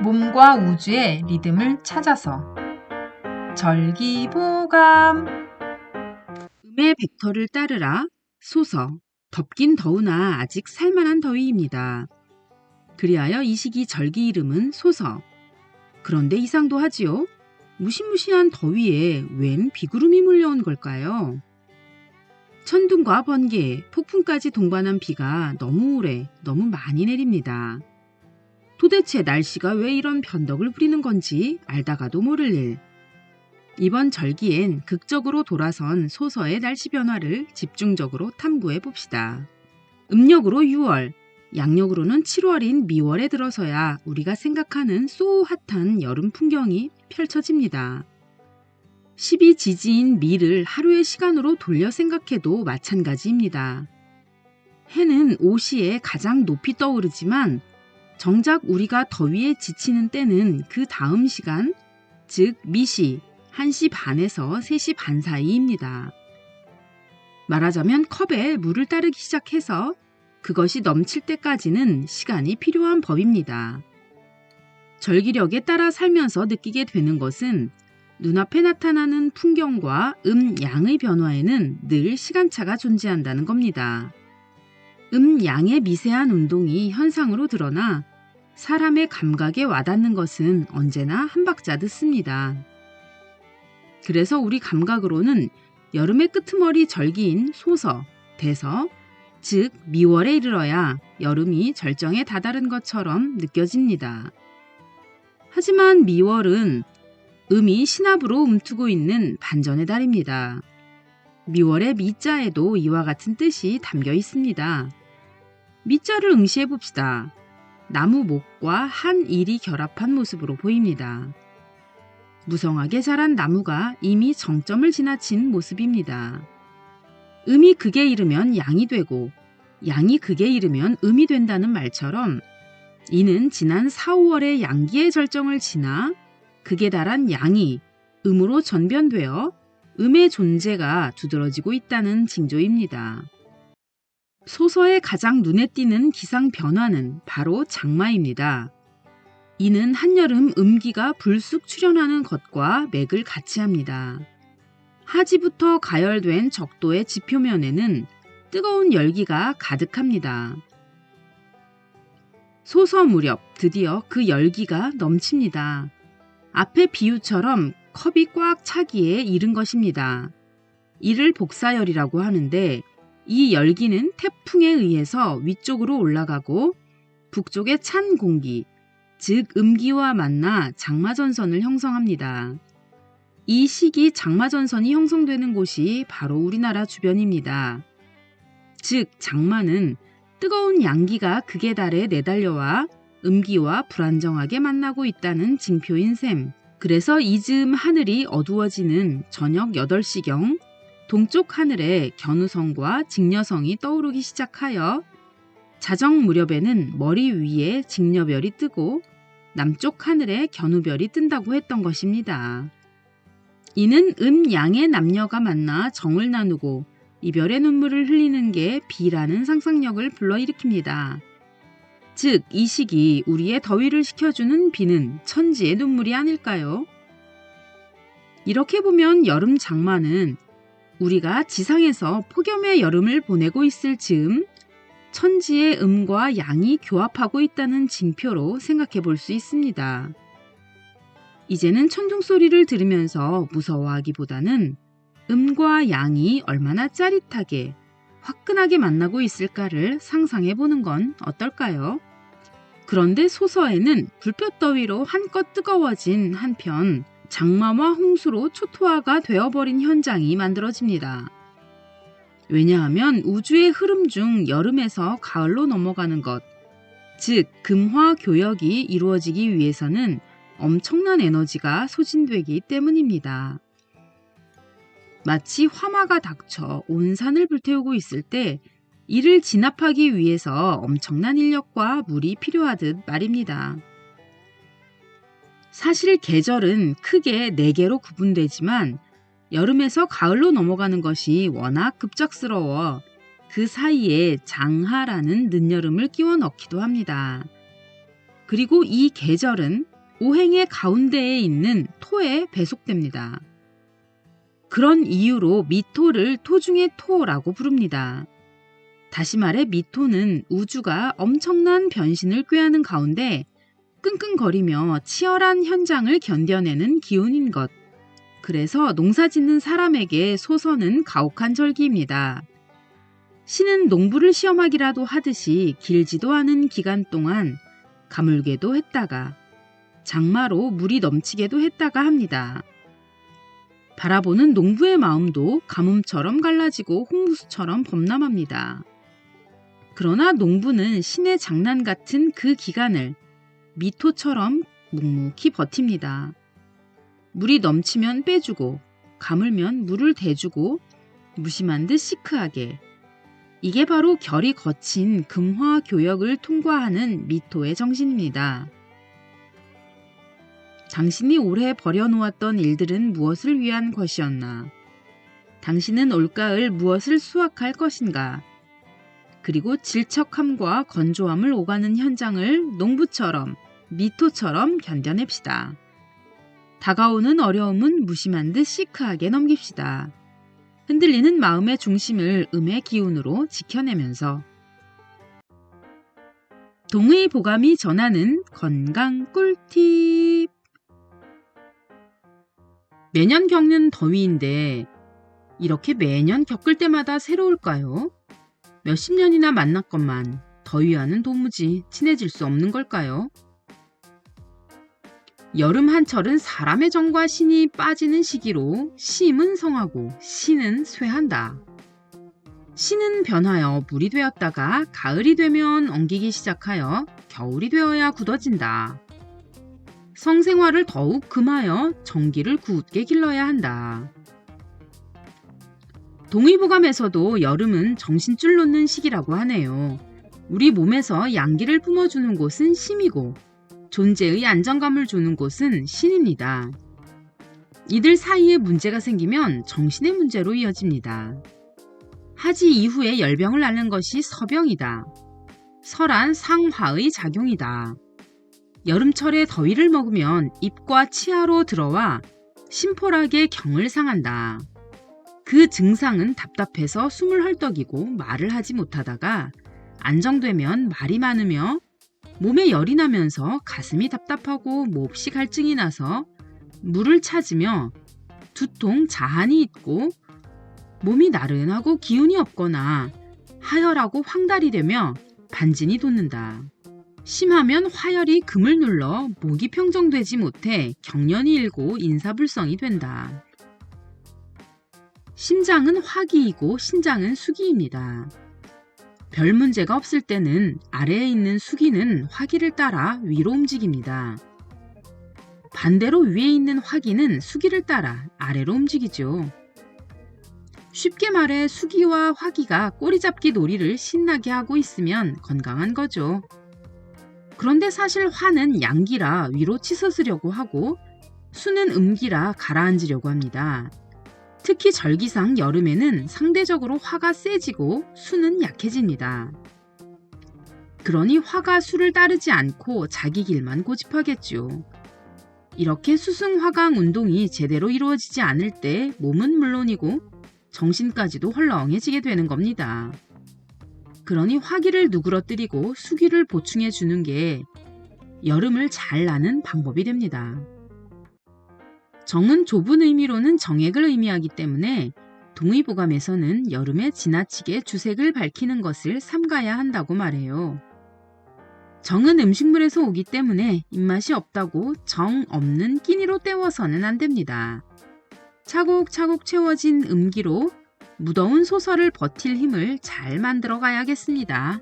몸과 우주의 리듬을 찾아서 절기보감. 음의 벡터를 따르라. 소서. 덥긴 더우나 아직 살만한 더위입니다. 그리하여 이 시기 절기 이름은 소서. 그런데 이상도 하지요. 무시무시한 더위에 웬 비구름이 몰려온 걸까요? 천둥과 번개, 폭풍까지 동반한 비가 너무 오래, 너무 많이 내립니다. 도대체 날씨가 왜 이런 변덕을 부리는 건지 알다가도 모를 일. 이번 절기엔 극적으로 돌아선 소서의 날씨 변화를 집중적으로 탐구해 봅시다. 음력으로 6월, 양력으로는 7월인 미월에 들어서야 우리가 생각하는 쏘핫한 여름 풍경이 펼쳐집니다. 12지지인 미를 하루의 시간으로 돌려 생각해도 마찬가지입니다. 해는 오시에 가장 높이 떠오르지만 정작 우리가 더위에 지치는 때는 그 다음 시간, 즉 미시 1시 반에서 3시 반 사이입니다. 말하자면 컵에 물을 따르기 시작해서 그것이 넘칠 때까지는 시간이 필요한 법입니다. 절기력에 따라 살면서 느끼게 되는 것은 눈앞에 나타나는 풍경과 양의 변화에는 늘 시간차가 존재한다는 겁니다. 양의 미세한 운동이 현상으로 드러나 사람의 감각에 와닿는 것은 언제나 한 박자 듣습니다. 그래서 우리 감각으로는 여름의 끄트머리 절기인 소서, 대서, 즉 미월에 이르러야 여름이 절정에 다다른 것처럼 느껴집니다. 하지만 미월은 음이 신압으로 움트고 있는 반전의 달입니다. 미월의 미자에도 이와 같은 뜻이 담겨 있습니다. 미자를 응시해 봅시다. 나무 목과 한 일이 결합한 모습으로 보입니다. 무성하게 자란 나무가 이미 정점을 지나친 모습입니다. 음이 극에 이르면 양이 되고 양이 극에 이르면 음이 된다는 말처럼 이는 지난 4, 5월의 양기의 절정을 지나 극에 달한 양이 음으로 전변되어 음의 존재가 두드러지고 있다는 징조입니다. 소서의 가장 눈에 띄는 기상 변화는 바로 장마입니다. 이는 한여름 음기가 불쑥 출현하는 것과 맥을 같이 합니다. 하지부터 가열된 적도의 지표면에는 뜨거운 열기가 가득합니다. 소서 무렵 드디어 그 열기가 넘칩니다. 앞의 비유처럼 컵이 꽉 차기에 이른 것입니다. 이를 복사열이라고 하는데 이 열기는 태풍에 의해서 위쪽으로 올라가고 북쪽의 찬 공기, 즉 음기와 만나 장마전선을 형성합니다. 이 시기 장마전선이 형성되는 곳이 바로 우리나라 주변입니다. 즉 장마는 뜨거운 양기가 극에 달해 내달려와 음기와 불안정하게 만나고 있다는 징표인 셈. 그래서 이즈음 하늘이 어두워지는 저녁 8시경 동쪽 하늘에 견우성과 직녀성이 떠오르기 시작하여 자정 무렵에는 머리 위에 직녀별이 뜨고 남쪽 하늘에 견우별이 뜬다고 했던 것입니다. 이는 양의 남녀가 만나 정을 나누고 이별의 눈물을 흘리는 게 비라는 상상력을 불러일으킵니다. 즉, 이 시기 우리의 더위를 식혀주는 비는 천지의 눈물이 아닐까요? 이렇게 보면 여름 장마는 우리가 지상에서 폭염의 여름을 보내고 있을 즈음 천지의 음과 양이 교합하고 있다는 징표로 생각해 볼 수 있습니다. 이제는 천둥 소리를 들으면서 무서워하기보다는 음과 양이 얼마나 짜릿하게 화끈하게 만나고 있을까를 상상해 보는 건 어떨까요? 그런데 소서에는 불볕더위로 한껏 뜨거워진 한편 장마와 홍수로 초토화가 되어버린 현장이 만들어집니다. 왜냐하면 우주의 흐름 중 여름에서 가을로 넘어가는 것, 즉 금화교역이 이루어지기 위해서는 엄청난 에너지가 소진되기 때문입니다. 마치 화마가 닥쳐 온 산을 불태우고 있을 때 이를 진압하기 위해서 엄청난 인력과 물이 필요하듯 말입니다. 사실 계절은 크게 4개로 구분되지만 여름에서 가을로 넘어가는 것이 워낙 급작스러워 그 사이에 장하라는 늦여름을 끼워 넣기도 합니다. 그리고 이 계절은 오행의 가운데에 있는 토에 배속됩니다. 그런 이유로 미토를 토 중의 토라고 부릅니다. 다시 말해 미토는 우주가 엄청난 변신을 꾀하는 가운데 끙끙거리며 치열한 현장을 견뎌내는 기운인 것. 그래서 농사 짓는 사람에게 소서는 가혹한 절기입니다. 신은 농부를 시험하기라도 하듯이 길지도 않은 기간 동안 가물게도 했다가 장마로 물이 넘치게도 했다가 합니다. 바라보는 농부의 마음도 가뭄처럼 갈라지고 홍무수처럼 범람합니다. 그러나 농부는 신의 장난 같은 그 기간을 미토처럼 묵묵히 버팁니다. 물이 넘치면 빼주고 가물면 물을 대주고 무심한 듯 시크하게. 이게 바로 결이 거친 금화교역을 통과하는 미토의 정신입니다. 당신이 올해 버려놓았던 일들은 무엇을 위한 것이었나? 당신은 올가을 무엇을 수확할 것인가? 그리고 질척함과 건조함을 오가는 현장을 농부처럼 미토처럼 견뎌냅시다. 다가오는 어려움은 무심한 듯 시크하게 넘깁시다. 흔들리는 마음의 중심을 음의 기운으로 지켜내면서 동의보감이 전하는 건강 꿀팁. 매년 겪는 더위인데 이렇게 매년 겪을 때마다 새로울까요? 몇십 년이나 만났건만 더위와는 도무지 친해질 수 없는 걸까요? 여름 한철은 사람의 정과 신이 빠지는 시기로 심은 성하고 신은 쇠한다. 신은 변하여 물이 되었다가 가을이 되면 엉기기 시작하여 겨울이 되어야 굳어진다. 성생활을 더욱 금하여 정기를 굳게 길러야 한다. 동의보감에서도 여름은 정신줄 놓는 시기라고 하네요. 우리 몸에서 양기를 뿜어주는 곳은 심이고 존재의 안정감을 주는 곳은 신입니다. 이들 사이에 문제가 생기면 정신의 문제로 이어집니다. 하지 이후에 열병을 앓는 것이 서병이다. 설한 상화의 작용이다. 여름철에 더위를 먹으면 입과 치아로 들어와 심포락의 경을 상한다. 그 증상은 답답해서 숨을 헐떡이고 말을 하지 못하다가 안정되면 말이 많으며 몸에 열이 나면서 가슴이 답답하고 몹시 갈증이 나서 물을 찾으며 두통, 자한이 있고 몸이 나른하고 기운이 없거나 하열하고 황달이 되며 반진이 돋는다. 심하면 화열이 금을 눌러 목이 평정되지 못해 경련이 일고 인사불성이 된다. 심장은 화기이고 신장은 수기입니다. 별 문제가 없을 때는 아래에 있는 수기는 화기를 따라 위로 움직입니다. 반대로 위에 있는 화기는 수기를 따라 아래로 움직이죠. 쉽게 말해 수기와 화기가 꼬리잡기 놀이를 신나게 하고 있으면 건강한 거죠. 그런데 사실 화는 양기라 위로 치솟으려고 하고 수는 음기라 가라앉으려고 합니다. 특히 절기상 여름에는 상대적으로 화가 세지고 수는 약해집니다. 그러니 화가 수를 따르지 않고 자기 길만 고집하겠죠. 이렇게 수승화강 운동이 제대로 이루어지지 않을 때 몸은 물론이고 정신까지도 헐렁해지게 되는 겁니다. 그러니 화기를 누그러뜨리고 수기를 보충해 주는 게 여름을 잘 나는 방법이 됩니다. 정은 좁은 의미로는 정액을 의미하기 때문에 동의보감에서는 여름에 지나치게 주색을 밝히는 것을 삼가야 한다고 말해요. 정은 음식물에서 오기 때문에 입맛이 없다고 정 없는 끼니로 때워서는 안 됩니다. 차곡차곡 채워진 음기로 무더운 소설을 버틸 힘을 잘 만들어 가야겠습니다.